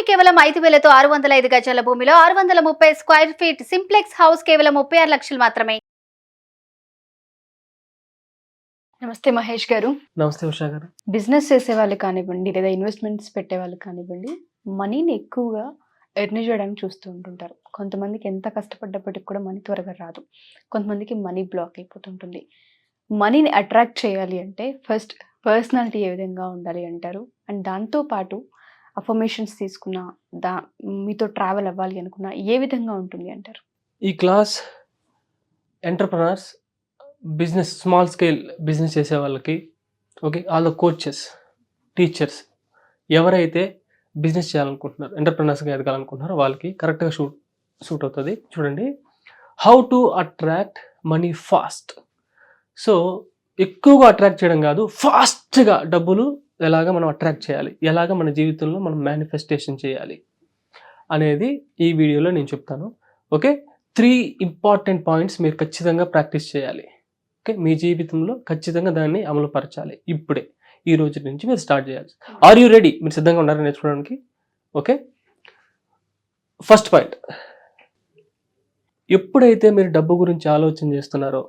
కేవలం 5,000తో 605 గజాల భూమిలో 630 స్క్వేర్ ఫీట్ సింప్లెక్స్ హౌస్ కేవలం 36 లక్షలు మాత్రమే. నమస్తే మహేష్ గారు. నమస్తే ఉషా గారు. బిజినెస్ చేసే వాళ్ళు కానివ్వండి లేదా ఇన్వెస్ట్మెంట్స్ పెట్టే వాళ్ళు కానివ్వండి, మనీని ఎక్కువగా ఎర్న్ చేయడానికి చూస్తూ ఉంటుంటారు. కొంతమందికి ఎంత కష్టపడ్డప్పటికి కూడా మనీ త్వరగా రాదు. కొంతమందికి మనీ బ్లాక్ అయిపోతుంటుంది. మనీని అట్రాక్ట్ చేయాలి అంటే ఫస్ట్ పర్సనాలిటీ ఏ విధంగా ఉండాలి అంటారు? అండ్ దాంతోపాటు అఫర్మేషన్స్ తీసుకున్న మీతో ట్రావెల్ అవ్వాలి అనుకున్న ఏ విధంగా ఉంటుంది అంటారు? ఈ class entrepreneurs, business, small scale business చేసే వాళ్ళకి, okay, all the coaches, teachers, ఎవరైతే బిజినెస్ చేయాలనుకుంటున్నారు, ఎంటర్ప్రనర్స్గా ఎదగాలనుకుంటున్నారో వాళ్ళకి కరెక్ట్గా సూట్ అవుతుంది. చూడండి, how to attract money fast. So ఎక్కువగా అట్రాక్ట్ చేయడం కాదు, ఫాస్ట్గా డబ్బులు ఎలాగ మనం అట్రాక్ట్ చేయాలి, ఎలాగ మన జీవితంలో మనం మేనిఫెస్టేషన్ చేయాలి అనేది ఈ వీడియోలో నేను చెప్తాను. ఓకే, 3 ఇంపార్టెంట్ పాయింట్స్ మీరు ఖచ్చితంగా ప్రాక్టీస్ చేయాలి. ఓకే, మీ జీవితంలో ఖచ్చితంగా దాన్ని అమలుపరచాలి. ఇప్పుడే ఈ రోజు నుంచి మీరు స్టార్ట్ చేయాలి. Are you ready? మీరు సిద్ధంగా ఉన్నారా నేర్చుకోవడానికి? ఓకే, ఫస్ట్ పాయింట్, ఎప్పుడైతే మీరు డబ్బు గురించి ఆలోచన చేస్తున్నారో,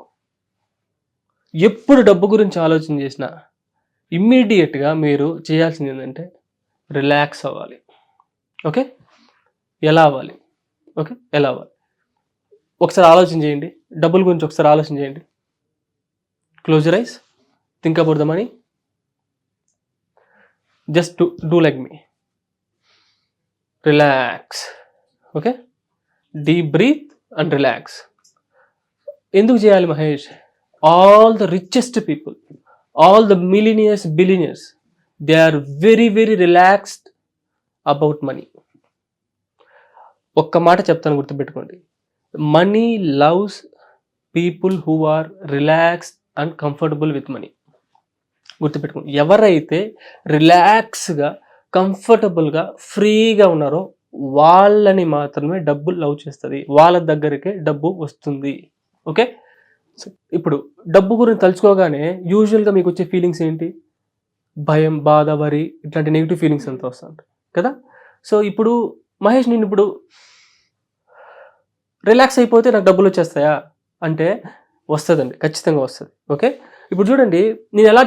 ఎప్పుడు డబ్బు గురించి ఆలోచన చేసినా ఇమ్మీడియట్గా మీరు చేయాల్సింది ఏంటంటే రిలాక్స్ అవ్వాలి. ఓకే, ఎలా అవ్వాలి? ఓకే, ఎలా అవ్వాలి ఒకసారి ఆలోచన చేయండి. డబ్బుల గురించి ఒకసారి ఆలోచన చేయండి. Close your eyes, think about the money. Just do like me, relax. Okay, deep breath and relax. ఎందుకు చేయాలి Mahesh? All the richest people, all the millionaires, billionaires, they are very, very relaxed about money. ఒక్క మాట చెప్తాను, గుర్తుపెట్టుకోండి. Money loves people who are relaxed and comfortable with money. గుర్తుపెట్టుకోండి, ఎవరైతే రిలాక్స్గా, కంఫర్టబుల్గా, ఫ్రీగా ఉన్నారో వాళ్ళని మాత్రమే డబ్బు లవ్ చేస్తుంది, వాళ్ళ దగ్గరికే డబ్బు వస్తుంది. ఓకే, ఇప్పుడు డబ్బు గురించి తలుచుకోగానే యూజువల్గా మీకు వచ్చే ఫీలింగ్స్ ఏంటి? భయం, బాధ, వరి, ఇట్లాంటి నెగిటివ్ ఫీలింగ్స్ అంతా వస్తుంటాయి కదా. సో ఇప్పుడు మహేష్, నేను ఇప్పుడు రిలాక్స్ అయిపోతే నాకు డబ్బులు వచ్చేస్తాయా అంటే వస్తుందండి, ఖచ్చితంగా వస్తుంది. ఓకే, ఇప్పుడు చూడండి, నేను ఎలా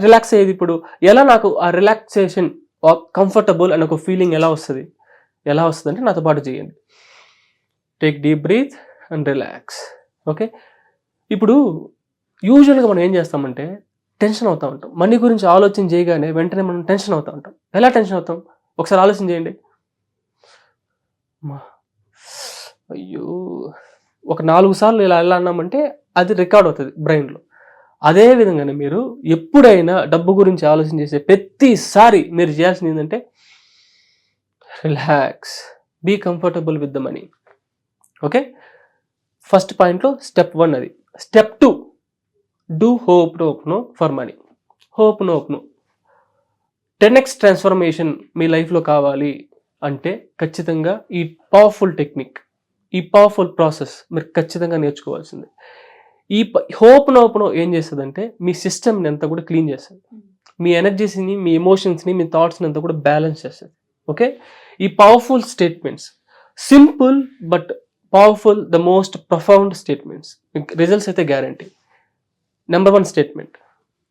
రిలాక్స్ అయ్యేది, ఇప్పుడు ఎలా నాకు ఆ రిలాక్సేషన్, కంఫర్టబుల్ అనే ఒక ఫీలింగ్ ఎలా వస్తుంది అంటే నాతో పాటు చేయండి. Take deep breath and relax. Okay, ఇప్పుడు యూజువల్గా మనం ఏం చేస్తామంటే టెన్షన్ అవుతూ ఉంటాం. మనీ గురించి ఆలోచన చేయగానే వెంటనే మనం టెన్షన్ అవుతూ ఉంటాం. ఎలా టెన్షన్ అవుతాం ఒకసారి ఆలోచన చేయండి. అయ్యో, ఒక 4 సార్లు ఇలా ఎలా అన్నామంటే అది రికార్డ్ అవుతుంది బ్రెయిన్లో. అదే విధంగానే మీరు ఎప్పుడైనా డబ్బు గురించి ఆలోచన చేసే ప్రతిసారి మీరు చేయాల్సింది ఏంటంటే relax, be comfortable with the money. Okay, first పాయింట్లో స్టెప్ 1 అది. Step 2, do ho'oponopono for money. Ho'oponopono 10x transformation మీ లైఫ్లో కావాలి అంటే ఖచ్చితంగా ఈ పవర్ఫుల్ టెక్నిక్, ఈ పవర్ఫుల్ ప్రాసెస్ మీరు ఖచ్చితంగా నేర్చుకోవాల్సిందే. ఈ హోప్ నో ఏం చేస్తుందంటే మీ సిస్టమ్ని అంతా కూడా క్లీన్ చేస్తుంది, మీ ఎనర్జీస్ని, మీ ఎమోషన్స్ని, మీ థాట్స్ని అంతా కూడా బ్యాలెన్స్ చేస్తుంది. ఓకే, ఈ powerful statements, simple but powerful, the most profound statements, results అయితే గ్యారంటీ. నెంబర్ 1 స్టేట్మెంట్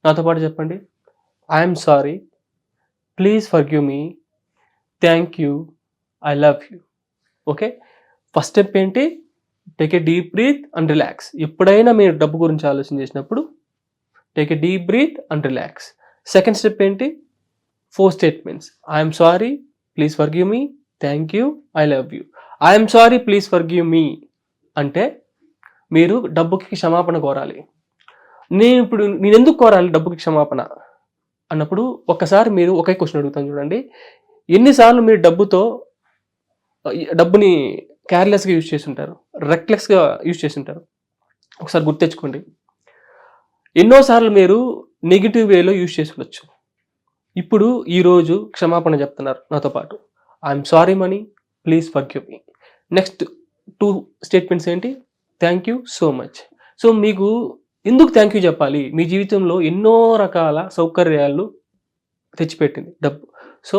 నాతో పాటు చెప్పండి. I'm sorry, please forgive me, thank you, I love you. Okay, first step ఏంటి? Take a deep breath and relax. ఎప్పుడైనా మీరు డబ్బు గురించి ఆలోచన చేసినప్పుడు take a deep breath and relax. Second step ఏంటి? 4 statements. I'm sorry, please forgive me, thank you, I love you. I'm sorry, please forgive మీ అంటే మీరు డబ్బుకి క్షమాపణ కోరాలి. నేను ఎందుకు కోరాలి డబ్బుకి క్షమాపణ అన్నప్పుడు ఒక్కసారి మీరు ఒకే క్వశ్చన్ అడుగుతాను, చూడండి. ఎన్నిసార్లు మీరు డబ్బుని కేర్లెస్గా యూజ్ చేసి ఉంటారు, రెక్లెస్గా యూజ్ చేసి ఉంటారు? ఒకసారి గుర్తెచ్చుకోండి. ఎన్నోసార్లు మీరు నెగిటివ్ వేలో యూజ్ చేసి ఉండొచ్చు. ఇప్పుడు ఈరోజు క్షమాపణ చెప్తున్నారు నాతో పాటు. I'm sorry money, please forgive me. Next 2 statements ఏంటి? Thank you so much. So మీకు ఎందుకు థ్యాంక్ యూ చెప్పాలి? మీ జీవితంలో ఎన్నో రకాల సౌకర్యాలు తెచ్చిపెట్టింది డబ్బు. So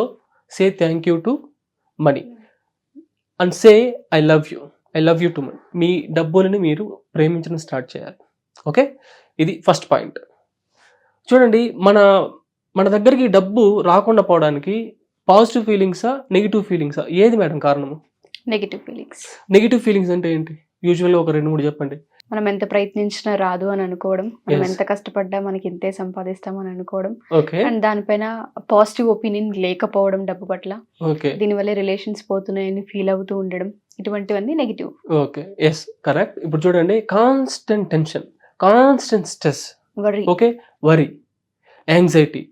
say thank you to money and say I love you to money. మీ డబ్బులని మీరు ప్రేమించడం స్టార్ట్ చేయాలి. ఓకే, ఇది ఫస్ట్ పాయింట్. చూడండి, మన దగ్గరికి డబ్బు రాకుండా పోవడానికి పాజిటివ్ ఫీలింగ్సా నెగిటివ్ ఫీలింగ్సా, ఏది మేడం కారణము? Negative feelings. నెగిటివ్ ఫీలింగ్స్ అంటే ఏంటి? యూజువల్గా ఒక 2-3 చెప్పండి. మనం ఎంత ప్రయత్నించినా రాదు అని అనుకోవడం, మనం Yes. ఎంత కష్టపడ్డా మనకి ఇంతే సంపాదిస్తాం అని అనుకోవడం, ఓకే అండ్ దానిపైన పాజిటివ్ ఒపీనియన్ లేకపోవడం డబ్బు పట్ల, ఓకే దీనివల్ల రిలేషన్స్ పోతున్నాయని ఫీల్ అవుతూ ఉండడం, ఇటువంటివన్నీ నెగిటివ్. Okay yes correct. ఇప్పుడు చూడండి, constant tension, constant stress, worry. Okay, worry, anxiety,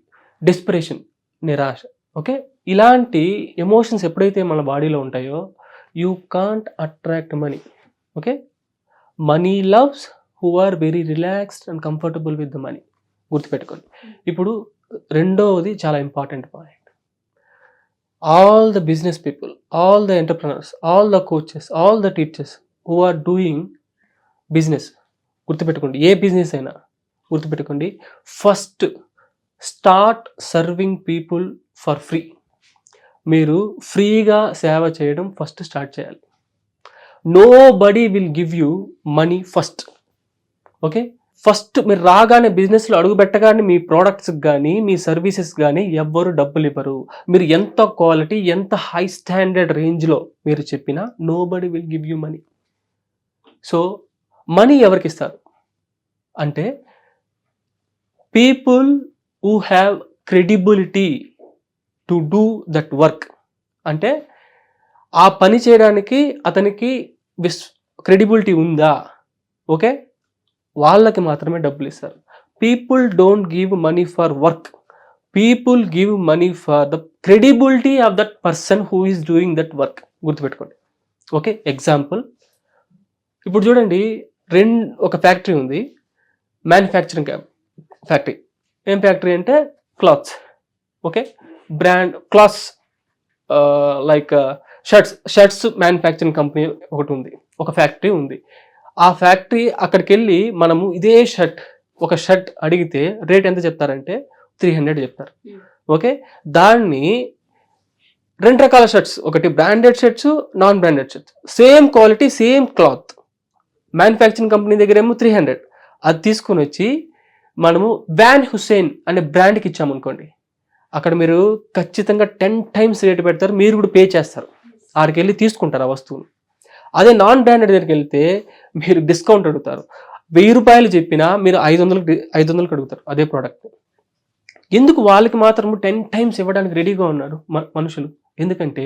depression, నిరాశ, ఓకే, ఇలాంటి ఎమోషన్స్ ఎప్పుడైతే మన బాడీలో ఉంటాయో you can't attract money. Okay, money loves who are very relaxed and comfortable with the money. గుర్తుపెట్టుకోండి. ఇప్పుడు రెండవది చాలా important point. All the business people, all the entrepreneurs, all the coaches, all the teachers who are doing business, గుర్తుపెట్టుకోండి, ఏ business అయినా గుర్తుపెట్టుకోండి, first start serving people for free. మీరు ఫ్రీగా సేవ చేయడం ఫస్ట్ స్టార్ట్ చేయాలి. Nobody will give you money first. Okay, first మీరు రాగానే బిజినెస్లో అడుగు పెట్టగానే మీ ప్రోడక్ట్స్కి కానీ మీ సర్వీసెస్ కానీ ఎవ్వరు డబ్బులు ఇవ్వరు. మీరు ఎంత క్వాలిటీ, ఎంత హై స్టాండర్డ్ రేంజ్లో మీరు చెప్పినా nobody will give you money. So money ఎవరికి ఇస్తారు అంటే people who have credibility to do that work. అంటే ఆ పని చేయడానికి అతనికి క్రెడిబిలిటీ ఉందా, ఓకే, వాళ్ళకి మాత్రమే డబ్బులు ఇస్తారు. People don't give money for work, people give money for the credibility of that person who is doing that work. గుర్తుపెట్టుకోండి. ఓకే, ఎగ్జాంపుల్, ఇప్పుడు చూడండి, ఒక ఫ్యాక్టరీ ఉంది, మ్యానుఫ్యాక్చరింగ్ ఫ్యాక్టరీ. ఏం ఫ్యాక్టరీ అంటే clothes. Okay, brand clothes like shirts manufacturing company ఒకటి ఉంది, ఒక ఫ్యాక్టరీ ఉంది. ఆ ఫ్యాక్టరీ అక్కడికి వెళ్ళి మనము ఇదే ఒక షర్ట్ అడిగితే రేట్ ఎంత చెప్తారంటే 300 చెప్తారు. ఓకే, దాన్ని 2 రకాల షర్ట్స్, ఒకటి branded shirts, non branded shirts, same quality, same cloth, manufacturing company దగ్గర ఏమో 300. అది తీసుకొని వచ్చి మనము వ్యాన్ హుస్సేన్ అనే బ్రాండ్కి ఇచ్చామనుకోండి, అక్కడ మీరు ఖచ్చితంగా 10 times రేటు పెడతారు, మీరు కూడా పే చేస్తారు, ఆడికి వెళ్ళి తీసుకుంటారు ఆ వస్తువుని. అదే నాన్ బ్రాండెడ్ దగ్గరికి వెళ్తే మీరు డిస్కౌంట్ అడుగుతారు. 1000 రూపాయలు చెప్పినా మీరు 500కి అడుగుతారు అదే ప్రోడక్ట్. ఎందుకు? వాళ్ళకి మాత్రం 10 times ఇవ్వడానికి రెడీగా ఉన్నారు మనుషులు. ఎందుకంటే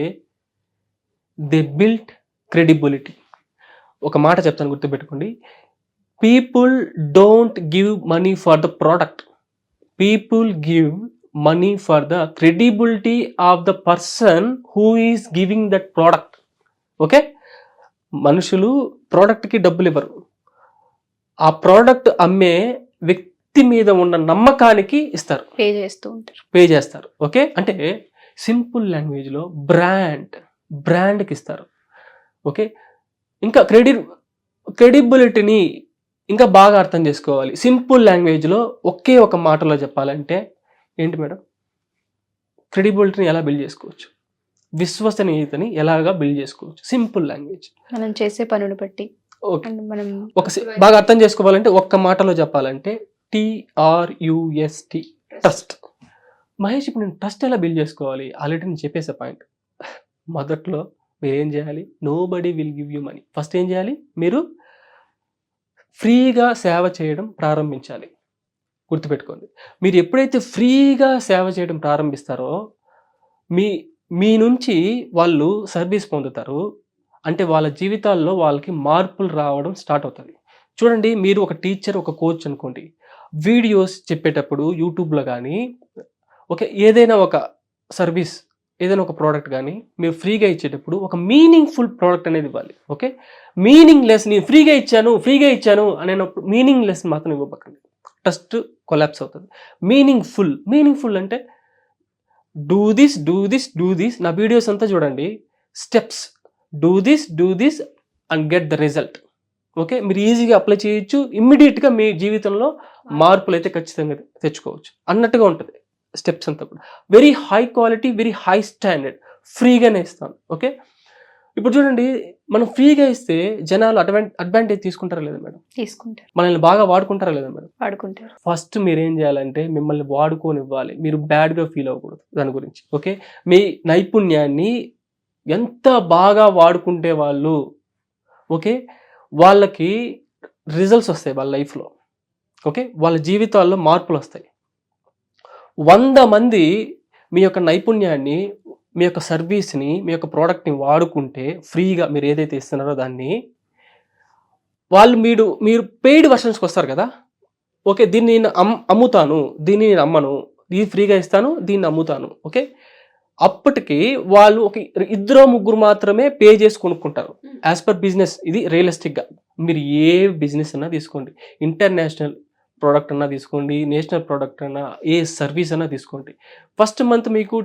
దే బిల్ట్ క్రెడిబిలిటీ. ఒక మాట చెప్తాను, గుర్తుపెట్టుకోండి, people don't give money for the product, people give money for the credibility of the person who is giving that product. Okay, మనుషులు ప్రోడక్ట్కి డబ్బులు ఇవ్వరు, ఆ ప్రోడక్ట్ అమ్మే వ్యక్తి మీద ఉన్న నమ్మకానికి ఇస్తారు, పే చేస్తారు. ఓకే, అంటే సింపుల్ లాంగ్వేజ్లో బ్రాండ్కి ఇస్తారు. ఓకే, ఇంకా క్రెడిబిలిటీని ఇంకా బాగా అర్థం చేసుకోవాలి. సింపుల్ లాంగ్వేజ్లో ఒకే ఒక మాటలో చెప్పాలంటే ఏంటి మేడం? క్రెడిబిలిటీని ఎలా బిల్డ్ చేసుకోవచ్చు, విశ్వసనీయతని ఎలాగా బిల్డ్ చేసుకోవచ్చు? సింపుల్ లాంగ్వేజ్, మనం చేసే పనుని బట్టి. ఓకే, బాగా అర్థం చేసుకోవాలంటే ఒక్క మాటలో చెప్పాలంటే TRUST, ట్రస్ట్. మహేష్, ఇప్పుడు నేను ట్రస్ట్ ఎలా బిల్డ్ చేసుకోవాలి? ఆల్రెడీ నేను చెప్పేసే పాయింట్. మొదట్లో మీరు ఏం చేయాలి? Nobody will give you money. First ఏం చేయాలి? మీరు ఫ్రీగా సేవ చేయడం ప్రారంభించాలి. గుర్తుపెట్టుకోండి, మీరు ఎప్పుడైతే ఫ్రీగా సేవ చేయడం ప్రారంభిస్తారో మీ నుంచి వాళ్ళు సర్వీస్ పొందుతారు. అంటే వాళ్ళ జీవితాల్లో వాళ్ళకి మార్పులు రావడం స్టార్ట్ అవుతుంది. చూడండి, మీరు ఒక టీచర్, ఒక కోచ్ అనుకోండి, వీడియోస్ చెప్పేటప్పుడు యూట్యూబ్లో కానీ, ఓకే, ఏదైనా ఒక సర్వీస్, ఏదైనా ఒక ప్రోడక్ట్ కానీ మీరు ఫ్రీగా ఇచ్చేటప్పుడు ఒక మీనింగ్ఫుల్ ప్రోడక్ట్ అనేది ఇవ్వాలి. ఓకే, మీనింగ్లెస్, నేను ఫ్రీగా ఇచ్చాను అనేటప్పుడు మీనింగ్లెస్ మాత్రం ఇవ్వకండి. ట్రస్ట్ కొలాప్స్ అవుతుంది. మీనింగ్ఫుల్ అంటే డూ దిస్. నా వీడియోస్ అంతా చూడండి, steps, do this and get the result. Okay, మీరు ఈజీగా అప్లై చేయొచ్చు, ఇమ్మీడియట్గా మీ జీవితంలో మార్పులు అయితే ఖచ్చితంగా తెచ్చుకోవచ్చు అన్నట్టుగా ఉంటుంది. స్టెప్స్ అంతా కూడా very high quality, very high standard, ఫ్రీగానే ఇస్తాను. ఓకే, ఇప్పుడు చూడండి, మనం ఫ్రీగా ఇస్తే జనాలు అడ్వాంటేజ్ తీసుకుంటారా లేదా మేడం? తీసుకుంటారు, మనల్ని బాగా వాడుకుంటారా లేదా మేడం? వాడుకుంటారు. ఫస్ట్ మీరు ఏం చేయాలంటే మిమ్మల్ని వాడుకోనివ్వాలి, మీరు బ్యాడ్గా ఫీల్ అవ్వకూడదు దాని గురించి. ఓకే, మీ నైపుణ్యాన్ని ఎంత బాగా వాడుకుంటే వాళ్ళు, ఓకే, వాళ్ళకి రిజల్ట్స్ వస్తాయి వాళ్ళ లైఫ్లో. ఓకే, వాళ్ళ జీవితాల్లో మార్పులు వస్తాయి. 100 మంది మీ యొక్క నైపుణ్యాన్ని, మీ యొక్క సర్వీస్ని, మీ యొక్క ప్రోడక్ట్ని వాడుకుంటే ఫ్రీగా మీరు ఏదైతే ఇస్తున్నారో దాన్ని, వాళ్ళు మీరు పెయిడ్ వర్షన్స్కి వస్తారు కదా. ఓకే, దీన్ని నేను అమ్ముతాను, దీన్ని నేను అమ్మను, ఇది ఫ్రీగా ఇస్తాను, దీన్ని అమ్ముతాను. ఓకే, అప్పటికి వాళ్ళు ఒక 2-3 మాత్రమే పే చేసి కొనుక్కుంటారు. యాజ్ పర్ బిజినెస్ ఇది రియలిస్టిక్గా. మీరు ఏ బిజినెస్ అన్నా తీసుకోండి, ఇంటర్నేషనల్ ప్రోడక్ట్ అన్నా తీసుకోండి, నేషనల్ ప్రోడక్ట్ అన్నా, ఏ సర్వీస్ అన్నా తీసుకోండి, ఫస్ట్ మంత్ మీకు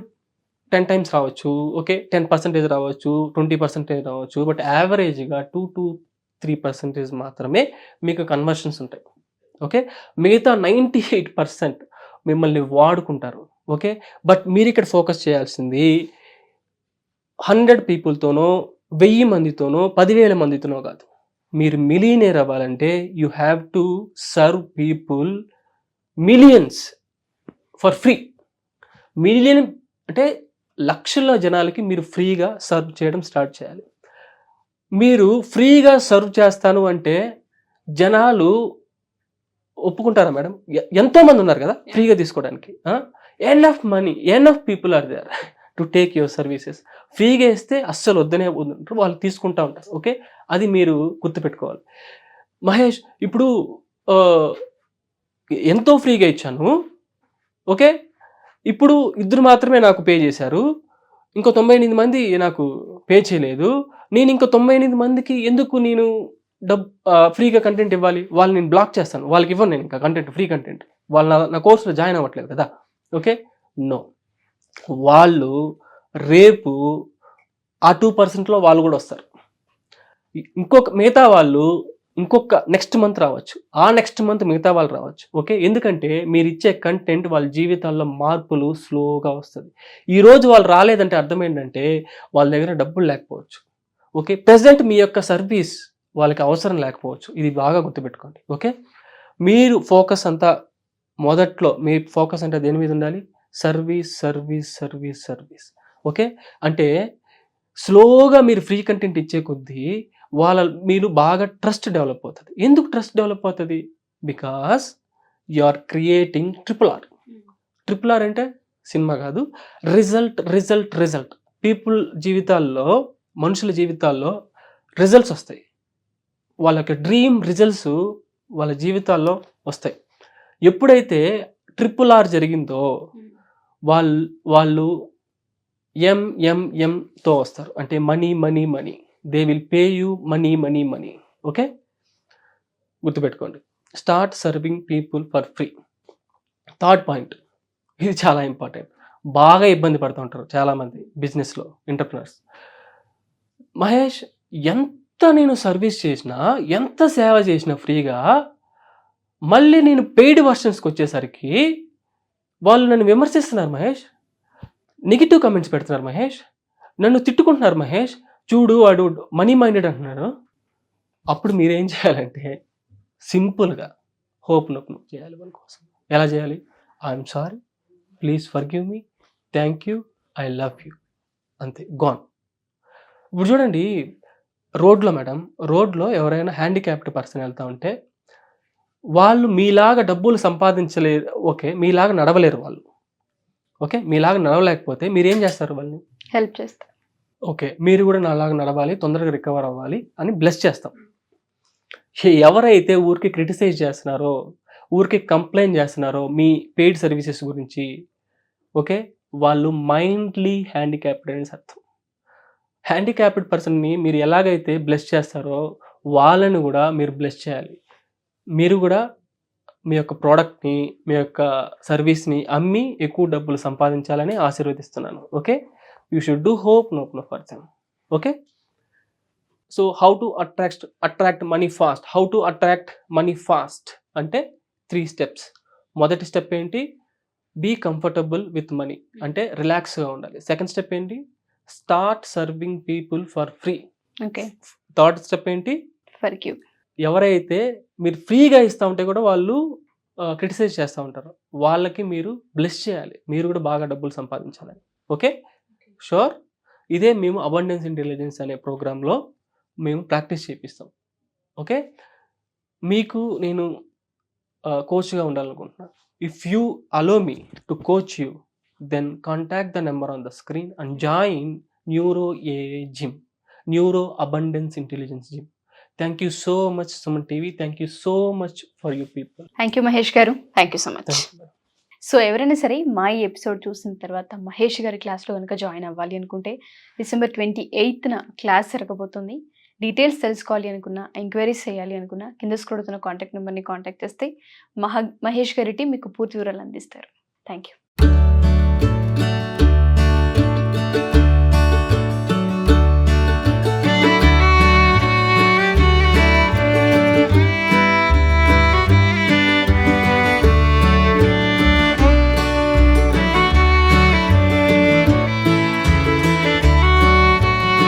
10 times రావచ్చు. ఓకే, 10% రావచ్చు, 20% రావచ్చు. బట్ యావరేజ్గా 2 to 3% మాత్రమే మీకు కన్వర్షన్స్ ఉంటాయి. ఓకే, మిగతా 98% మిమ్మల్ని వాడుకుంటారు. ఓకే, బట్ మీరు ఇక్కడ ఫోకస్ చేయాల్సింది 100 పీపుల్తోనో, 1000 మందితోనో, 10,000 మందితోనో కాదు. మీరు మిలియనేర్ అవ్వాలంటే you have to serve people millions for free. Million అంటే లక్షల జనాలకి మీరు ఫ్రీగా సర్వ్ చేయడం స్టార్ట్ చేయాలి. మీరు ఫ్రీగా సర్వ్ చేస్తాను అంటే జనాలు ఒప్పుకుంటారా మేడం? ఎంతోమంది ఉన్నారు కదా ఫ్రీగా తీసుకోవడానికి. Enough money, enough people are there to take your services. ఫ్రీగా ఇస్తే అస్సలు వద్దనే వద్దంటారు, వాళ్ళు తీసుకుంటా ఉంటారు. ఓకే, అది మీరు గుర్తుపెట్టుకోవాలి. మహేష్, ఇప్పుడు ఎంతో ఫ్రీగా ఇచ్చాను. ఓకే, ఇప్పుడు 2 మాత్రమే నాకు పే చేశారు, ఇంకో 98 మంది నాకు పే చేయలేదు. నేను ఇంకో 98 మందికి ఎందుకు నేను ఫ్రీగా కంటెంట్ ఇవ్వాలి? వాళ్ళు నేను బ్లాక్ చేస్తాను, వాళ్ళకి ఇవ్వను నేను ఇంకా కంటెంట్, ఫ్రీ కంటెంట్. వాళ్ళు నా కోర్సులో జాయిన్ అవ్వట్లేదు కదా. ఓకే, నో, వాళ్ళు రేపు ఆ 2%లో వాళ్ళు కూడా వస్తారు. మిగతా వాళ్ళు ఇంకొక నెక్స్ట్ మంత్ రావచ్చు, ఆ నెక్స్ట్ మంత్ మిగతా వాళ్ళు రావచ్చు. ఓకే, ఎందుకంటే మీరు ఇచ్చే కంటెంట్ వాళ్ళ జీవితాల్లో మార్పులు స్లోగా వస్తుంది. ఈరోజు వాళ్ళు రాలేదంటే అర్థం ఏంటంటే వాళ్ళ దగ్గర డబ్బులు లేకపోవచ్చు. ఓకే, ప్రెసెంట్ మీ యొక్క సర్వీస్ వాళ్ళకి అవసరం లేకపోవచ్చు. ఇది బాగా గుర్తుపెట్టుకోండి. ఓకే, మీరు ఫోకస్ అంతా మొదట్లో మీ ఫోకస్ అంటే దేని మీద ఉండాలి? Service, service, service, service. Okay, అంటే స్లోగా మీరు ఫ్రీ కంటెంట్ ఇచ్చే కొద్దీ మీరు బాగా ట్రస్ట్ డెవలప్ అవుతుంది. ఎందుకు ట్రస్ట్ డెవలప్ అవుతుంది? Because you are creating RRR. RRR అంటే సినిమా కాదు, రిజల్ట్, రిజల్ట్, రిజల్ట్. పీపుల్ జీవితాల్లో, మనుషుల జీవితాల్లో రిజల్ట్స్ వస్తాయి. వాళ్ళ యొక్క డ్రీమ్ రిజల్ట్స్ వాళ్ళ జీవితాల్లో వస్తాయి. ఎప్పుడైతే RRR జరిగిందో వాళ్ళు MMMతో వస్తారు, అంటే money, money, money. They will pay you money, money, money. Okay, గుర్తుపెట్టుకోండి. Start serving people for free. Third point, ఇది చాలా ఇంపార్టెంట్. బాగా ఇబ్బంది పడుతూ ఉంటారు చాలామంది బిజినెస్లో ఎంటర్ప్రినర్స్. మహేష్, ఎంత నేను సర్వీస్ చేసినా, ఎంత సేవ చేసినా ఫ్రీగా, మళ్ళీ నేను పెయిడ్ వర్షన్స్కి వచ్చేసరికి వాళ్ళు నన్ను విమర్శిస్తున్నారు మహేష్, నెగిటివ్ కమెంట్స్ పెడుతున్నారు మహేష్, నన్ను తిట్టుకుంటున్నారు మహేష్, చూడు వాడు మనీ మైండెడ్ అంటున్నాడు. అప్పుడు మీరేం చేయాలంటే సింపుల్గా హోప్ నొప్పు చేయాలి వాళ్ళ కోసం. ఎలా చేయాలి? I'm sorry, please forgive me, thank you, I love you, అంతే, గాన్. ఇప్పుడు చూడండి, రోడ్లో ఎవరైనా హ్యాండిక్యాప్డ్ పర్సన్ వెళ్తూ ఉంటే వాళ్ళు మీలాగా డబ్బులు సంపాదించలేరు. ఓకే, మీలాగా నడవలేరు వాళ్ళు. ఓకే, మీలాగా నడవలేకపోతే మీరేం చేస్తారు? వాళ్ళని హెల్ప్ చేస్తారు. ఓకే, మీరు కూడా నాలాగా నడవాలి, తొందరగా రికవర్ అవ్వాలి అని బ్లెస్ చేస్తాం. ఎవరైతే ఊరికి క్రిటిసైజ్ చేస్తున్నారో, ఊరికి కంప్లైంట్ చేస్తున్నారో మీ పెయిడ్ సర్వీసెస్ గురించి, ఓకే, వాళ్ళు మైండ్లీ హ్యాండిక్యాప్డ్ అని అర్థం. హ్యాండిక్యాప్డ్ పర్సన్ని మీరు ఎలాగైతే బ్లెస్ చేస్తారో వాళ్ళని కూడా మీరు బ్లెస్ చేయాలి. మీరు కూడా మీ యొక్క ప్రోడక్ట్ని, మీ యొక్క సర్వీస్ని అమ్మి ఎక్కువ డబ్బులు సంపాదించాలని ఆశీర్వదిస్తున్నాను. Okay, you should do ho'oponopono for them. Okay, so how to attract money fast. How to attract money fast అంటే 3 steps. మొదటి స్టెప్ ఏంటి? బీ కంఫర్టబుల్ విత్ మనీ, అంటే రిలాక్స్గా ఉండాలి. సెకండ్ స్టెప్ ఏంటి? Start serving people for free. Okay. Third step ఏంటి? Forgive. ఎవరైతే మీరు ఫ్రీగా ఇస్తూ ఉంటే కూడా వాళ్ళు క్రిటిసైజ్ చేస్తూ ఉంటారు, వాళ్ళకి మీరు బ్లెస్ చేయాలి, మీరు కూడా బాగా డబ్బులు సంపాదించాలని. Okay, sure. ఇదే మేము అబండెన్స్ ఇంటెలిజెన్స్ అనే ప్రోగ్రాంలో మేము ప్రాక్టీస్ చేపిస్తాం. ఓకే, మీకు నేను కోచ్గా ఉండాలనుకుంటున్నాను. If you allow me to coach you, then contact the number on the screen and join neuro AI gym, neuro abundance intelligence gym. Thank you so much Suman TV. Thank you so much for you people. Thank you Mahesh garu. Thank you so much. So ఎవరైనా సరే మా ఈ episode చూసిన తర్వాత మహేష్ గారి క్లాస్లో కనుక join అవ్వాలి అనుకుంటే December 28న క్లాస్ జరగబోతుంది. డీటెయిల్స్ తెలుసుకోవాలి అనుకున్నా, ఎంక్వైరీస్ చేయాలి అనుకున్నా కింద స్క్రోల్ అవుతున్న కాంటాక్ట్ నెంబర్ని కాంటాక్ట్ చేస్తే మహేష్ గారి టీం మీకు పూర్తి వివరాలు అందిస్తారు. Thank you.